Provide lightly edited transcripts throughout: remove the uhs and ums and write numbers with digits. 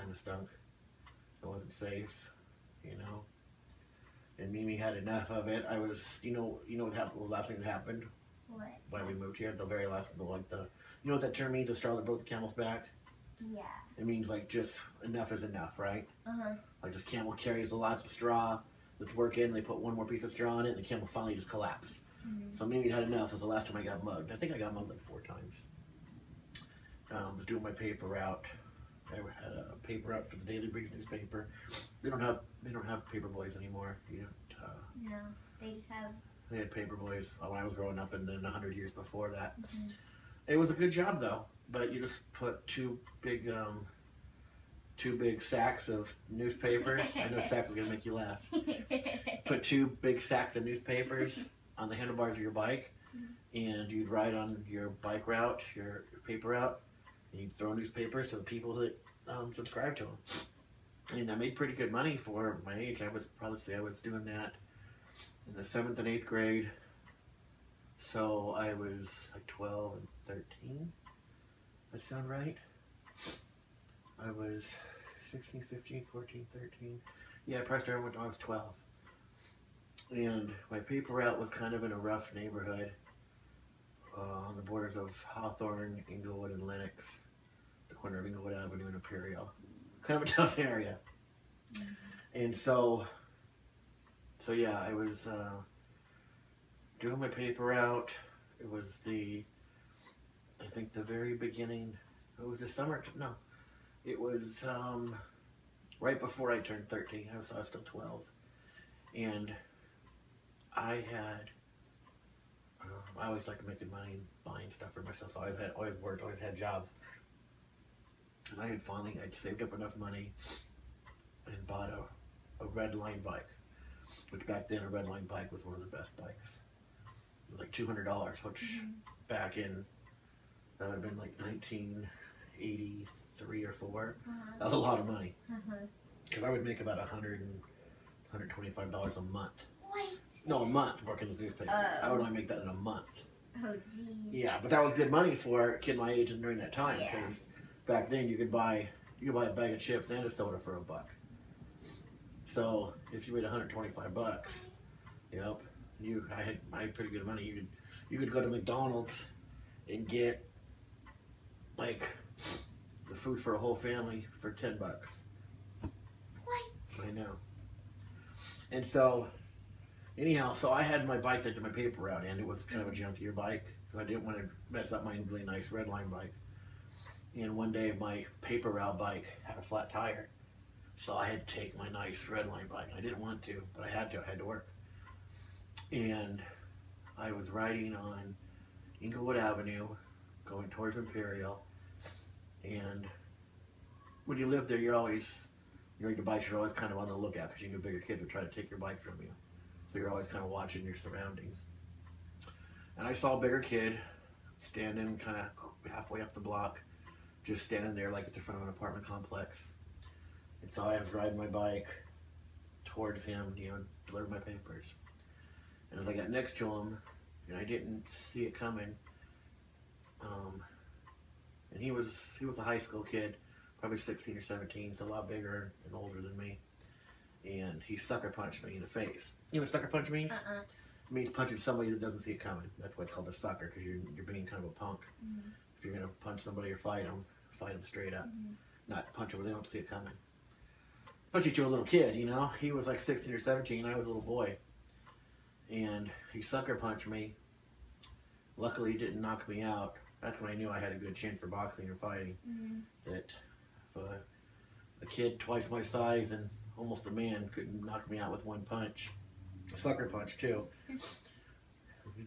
kind of stunk. It wasn't safe, you know. And Mimi had enough of it. I was, what happened? The last thing that happened What? when we moved here, the very last, you know what that term means? The straw that broke the camel's back. Yeah. It means like just enough is enough, right? Uh-huh. Like this camel carries a lot of straw that's working. They put one more piece of straw in it, and the camel finally just collapsed. Mm-hmm. So Mimi had enough. It was the last time I got mugged. I think I got mugged like 4 times. Was doing my paper route. I had a paper route for the Daily Breeze newspaper. They don't have paper boys anymore. No, they just have. They had paper boys when I was growing up, and then 100 years before that. Mm-hmm. It was a good job though, but you just put two big sacks of newspapers. I know sacks are gonna make you laugh. Put 2 big sacks of newspapers on the handlebars of your bike, and you'd ride on your bike route, your paper route, and you'd throw newspapers to the people that subscribe to them. And I made pretty good money for my age. I was doing that in the 7th and 8th grade. So I was like 12 and 13. That sound right? I was 16, 15, 14, 13. Yeah, I probably started when I was 12. And my paper route was kind of in a rough neighborhood on the borders of Hawthorne, Inglewood, and Lenox, the corner of Inglewood Avenue and Imperial. Kind of a tough area. And so yeah, I was doing my paper route. It was I think the very beginning, it was the summer, no, it was right before I turned 13. I was still 12. And I always liked making money and buying stuff for myself. So I always worked, always had jobs. And I'd saved up enough money and bought a red line bike, which back then a red line bike was one of the best bikes. It was like $200, which back in, that would have been like 1983 or 4. That was a lot of money. Because I would make about $125 a month. What? No, a month working as a newspaper. I would only make that in a month. Oh, geez. Yeah, but that was good money for a kid my age and during that time. Because back then you could buy a bag of chips and a soda for $1. So if you made $125, yep, I had pretty good money. You could go to McDonald's and get like the food for a whole family for $10. What? I know. And so, anyhow, I had my bike that did my paper route, and it was kind of a junkier bike because I didn't want to mess up my really nice red line bike. And one day my paper route bike had a flat tire, so I had to take my nice red line bike. I didn't want to, but I had to. I had to work. And I was riding on Inglewood Avenue, going towards Imperial, and when you live there, your bikes are always kind of on the lookout because you know bigger kids would try to take your bike from you. So you're always kind of watching your surroundings. And I saw a bigger kid standing kind of halfway up the block, just standing there like it's in front of an apartment complex. And so I was riding my bike towards him, deliver my papers. And as I got next to him, and I didn't see it coming, and he was a high school kid, probably 16 or 17, so a lot bigger and older than me. And he sucker punched me in the face. You know what sucker punch means? It means punching somebody that doesn't see it coming. That's why it's called a sucker, because you're being kind of a punk. If you're gonna punch somebody or fight them straight up, not punch them where they don't see it coming. Especially to a little kid, He was like 16 or 17. I was a little boy, and he sucker punched me. Luckily, he didn't knock me out. That's when I knew I had a good chin for boxing or fighting. That if a kid twice my size and almost a man couldn't knock me out with one punch. A sucker punch, too.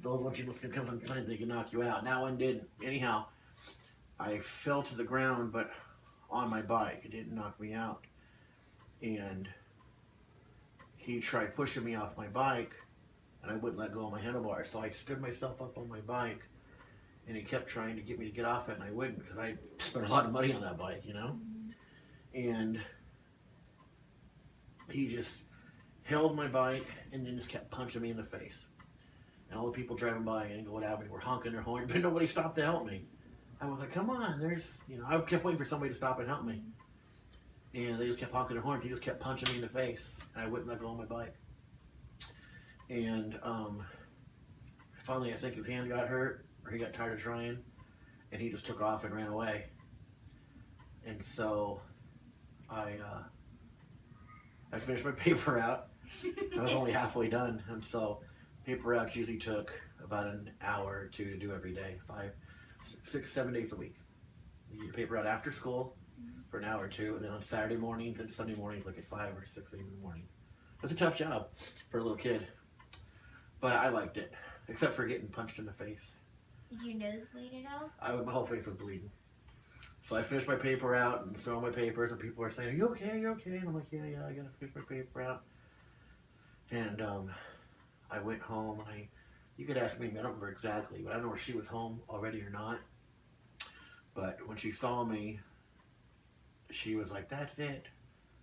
Those ones you must come on time, they can knock you out. And that one didn't. Anyhow, I fell to the ground, but on my bike. It didn't knock me out. And he tried pushing me off my bike, and I wouldn't let go of my handlebars. So I stood myself up on my bike, and he kept trying to get me to get off it, and I wouldn't because I spent a lot of money on that bike, And he just held my bike and then just kept punching me in the face. And all the people driving by Inglewood Avenue were honking their horn, but nobody stopped to help me. I was like, come on, I kept waiting for somebody to stop and help me. and they just kept honking their horns. He just kept punching me in the face, and I wouldn't let go on my bike. And finally, I think his hand got hurt, or he got tired of trying, and he just took off and ran away. And so I finished my paper out. I was only halfway done, and so paper outs usually took about an hour or two to do every day, 5, 6, 7 days a week. You get your paper out after school for an hour or two, and then on Saturday mornings and Sunday mornings, like at 5 or 6 in the morning. It's a tough job for a little kid, but I liked it, except for getting punched in the face. Did your nose bleed at all? My whole face was bleeding. So I finished my paper out and throwing my papers, and people were saying, "Are you okay? Are you okay?" And I'm like, "Yeah, I gotta finish my paper out." And I went home, and you could ask me, I don't remember exactly, but I don't know if she was home already or not. But when she saw me, she was like, "That's it.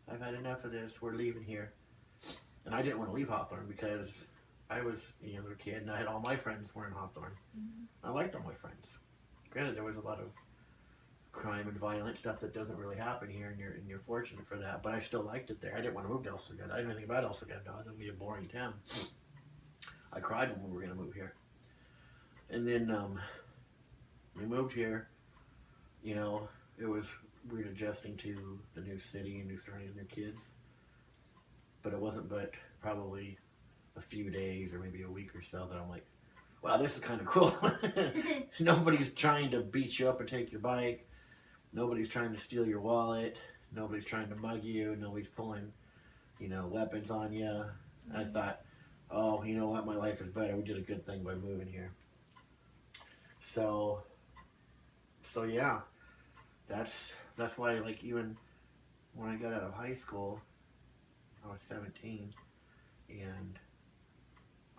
I've had enough of this. We're leaving here." And I didn't want to leave Hawthorne because I was a younger kid, and I had all my friends were in Hawthorne. I liked all my friends. Granted, there was a lot of crime and violent stuff that doesn't really happen here, and you're fortunate for that. But I still liked it there. I didn't want to move to El Segundo. I didn't know anything about El Segundo. It was going to be a boring town. I cried when we were going to move here. And then we moved here. You know, it was weird adjusting to the new city and new surroundings, new kids. But it wasn't but probably a few days or maybe a week or so that I'm like, wow, this is kind of cool. Nobody's trying to beat you up and take your bike. Nobody's trying to steal your wallet. Nobody's trying to mug you. Nobody's pulling, weapons on you. I thought, oh, you know what? My life is better. We did a good thing by moving here. So yeah, that's why, like, even when I got out of high school, I was 17, and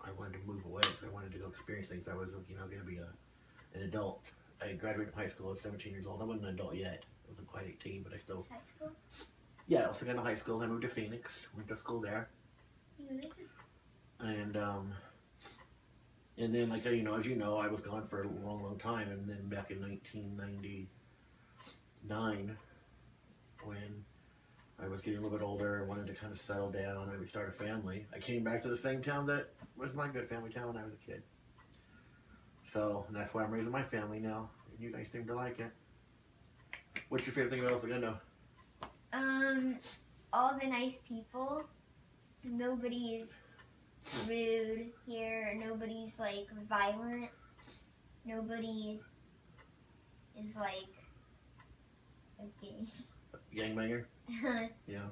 I wanted to move away because I wanted to go experience things. I was, going to be an adult. I graduated from high school at 17 years old. I wasn't an adult yet. I wasn't quite 18, but I still... High school? Yeah, I was going to high school. Then I moved to Phoenix. Went to school there. And then, like, as you know, I was gone for a long, long time. And then back in 1999, when I was getting a little bit older, I wanted to kind of settle down, maybe start a family, I came back to the same town that was my good family town when I was a kid. So, and that's why I'm raising my family now. And you guys seem to like it. What's your favorite thing about El Segundo? All the nice people. Nobody's rude here. Nobody's, like, violent. Nobody is, like, okay. Gangbanger? Yeah.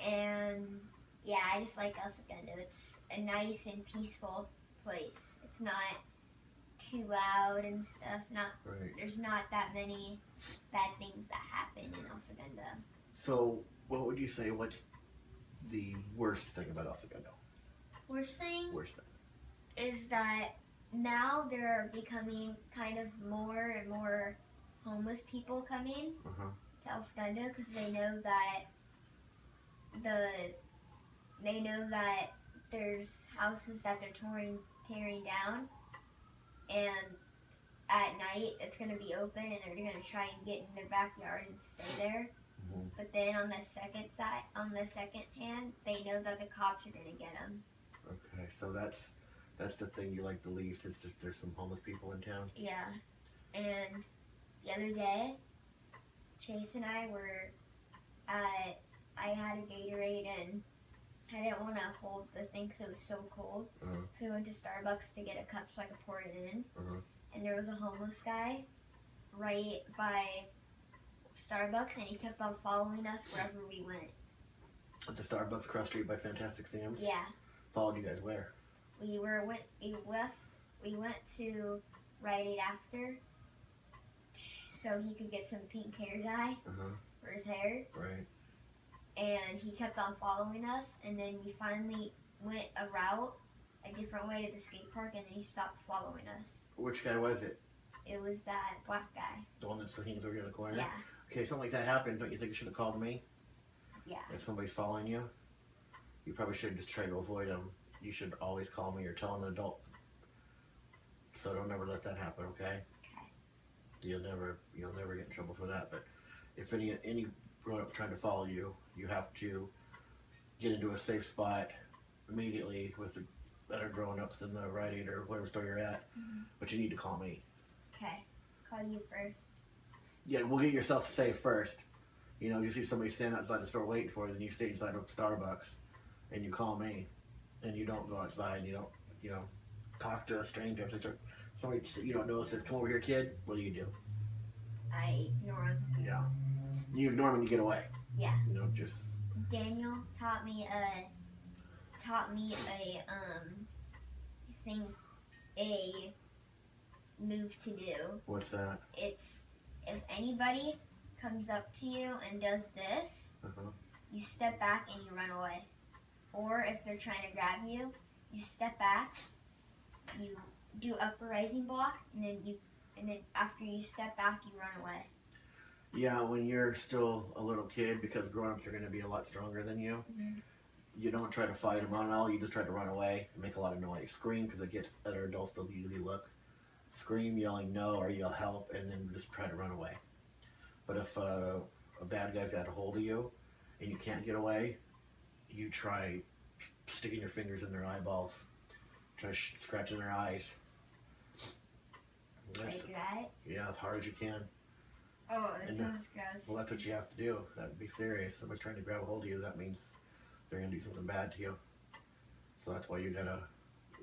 And, yeah, I just like El Segundo. It's a nice and peaceful place. It's not too loud and stuff. Right. There's not that many bad things that happen in El Segundo. So, what would you say, what's the worst thing about El Segundo? Worst thing Worst thing. is that now there are becoming kind of more and more homeless people coming Uh-huh. to El Segundo because they know that there's houses that they're tearing down, and at night it's going to be open and they're going to try and get in their backyard and stay there. Mm-hmm. But then on the second hand, they know that the cops are going to get them. Okay, so that's the thing you like the least, is just there's some homeless people in town? Yeah. And the other day, Chase and I were I had a Gatorade and I didn't want to hold the thing because it was so cold. Uh-huh. So we went to Starbucks to get a cup so I could pour it in. Uh-huh. And there was a homeless guy right by Starbucks, and he kept on following us wherever we went. At the Starbucks cross street by Fantastic Sam's? Yeah. Followed you guys where? We went to Rite Aid after so he could get some pink hair dye Uh-huh. for his hair. Right. And he kept on following us, and then we finally went a different way to the skate park, and then he stopped following us. Which guy was it? It was that black guy. The one that's leaning over here in the corner? Yeah. Okay, something like that happened. Don't you think you should have called me? Yeah. If somebody's following you? You probably should just try to avoid them. You should always call me or tell an adult. So don't ever let that happen, okay? Okay. You'll never get in trouble for that. But if any growing up trying to follow you. You have to get into a safe spot immediately with the other grown-ups in the Rite Aid or whatever store you're at. But you need to call me. Okay. Call you first. Yeah, we'll get yourself safe first. You know, you see somebody standing outside the store waiting for you, then you stay inside of Starbucks, and you call me, and you don't go outside, and you don't, you know, talk to a stranger. If they start, somebody you don't know says, "Come over here, kid." What do? I ignore him. Yeah, you ignore them and you get away. Yeah. You know, just Daniel taught me a thing, a move to do. what's that? It's if anybody comes up to you and does this, you step back and you run away. Or if they're trying to grab you, you step back, you do upper rising block, and then after you step back, you run away. Yeah, when you're still a little kid, because grown-ups are going to be a lot stronger than you. You don't try to fight them on all. You just try to run away and make a lot of noise. Scream because it gets other adults to usually look. Scream, yelling no, or yell help, and then just try to run away. But if a bad guy's got a hold of you and you can't get away, you try sticking your fingers in their eyeballs, try scratching their eyes. Like that? Yeah, as hard as you can. Oh, that And sounds gross. Well, that's what you have to do. That would be serious. Somebody's trying to grab a hold of you, that means they're going to do something bad to you. So that's why you got to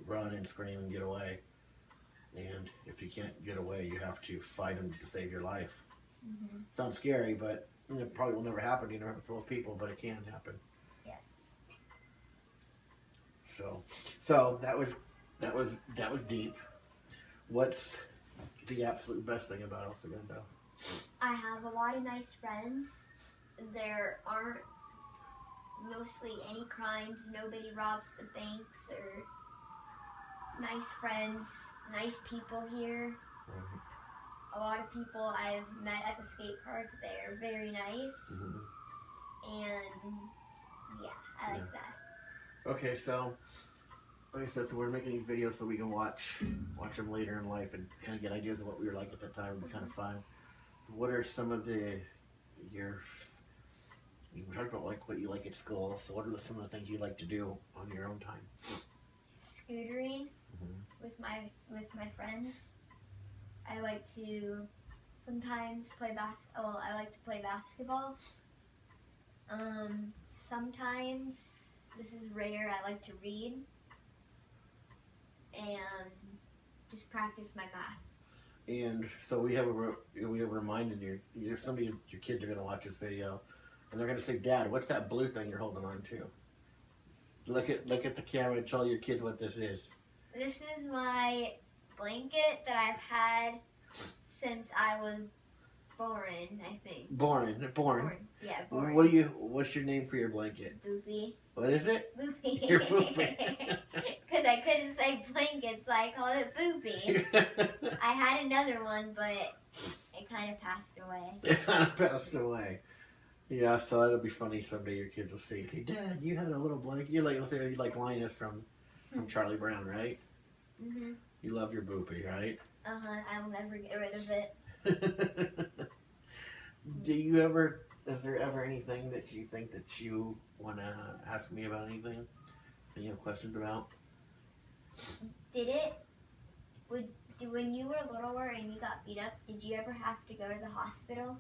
run and scream and get away. And if you can't get away, you have to fight them to save your life. Sounds scary, but it probably will never happen to you, never full of people, but it can happen. Yes. So that was deep. What's the absolute best thing about El Segundo? I have a lot of nice friends. There aren't mostly any crimes. Nobody robs the banks or nice friends, nice people here. A lot of people I've met at the skate park, they're very nice. And yeah, I like that. Okay, so like I said, so we're making these videos so we can watch them later in life and kind of get ideas of what we were like at that time. It'd be kind of fun. What are some of you talked about like what you like at school, so what are some of the things you like to do on your own time? Scootering with my friends. I like to sometimes play I like to play basketball. Sometimes, this is rare, I like to read and just practice my math. And so we have reminded you, some of your kids are going to watch this video, and they're going to say, "Dad, what's that blue thing you're holding on to?" Look at the camera and tell your kids what this is. This is my blanket that I've had since I was born, I think. Born. Yeah, born. What's your name for your blanket? Boopy. What is it? Boopy. You're Boopy. Because I couldn't say blanket, so I called it Boopy. I had another one, but it kind of passed away. It kind of passed away. Yeah, so that'll be funny someday. Your kids will say, "Dad, you had a little blanket." You like Linus from Charlie Brown, right? You love your Boopy, right? I will never get rid of it. Is there ever anything that you think that you want to ask me about anything? That you have questions about? When you were littler and you got beat up, did you ever have to go to the hospital?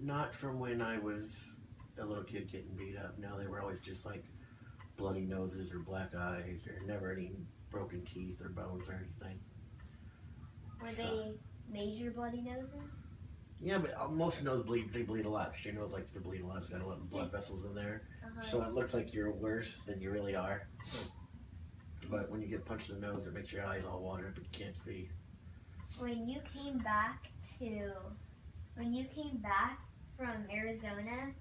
Not from when I was a little kid getting beat up. No, they were always just like bloody noses or black eyes, or never any broken teeth or bones or anything. Were they major bloody noses? Yeah, but most nose bleeds, they bleed a lot, because your nose likes to bleed a lot. It's got a lot of blood vessels in there. So it looks like you're worse than you really are. But when you get punched in the nose, it makes your eyes all water, but you can't see. When you came back from Arizona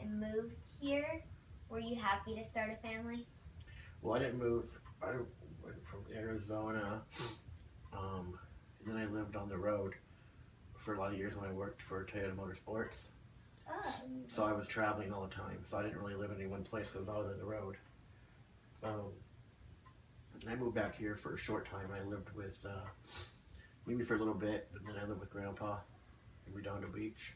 and moved here, were you happy to start a family? Well, I didn't move. I went from Arizona, and then I lived on the road for a lot of years when I worked for Toyota Motorsports. Oh. So I was traveling all the time, so I didn't really live in any one place because I was on the road. And I moved back here for a short time. I lived with, maybe for a little bit, but then I lived with Grandpa in Redondo Beach.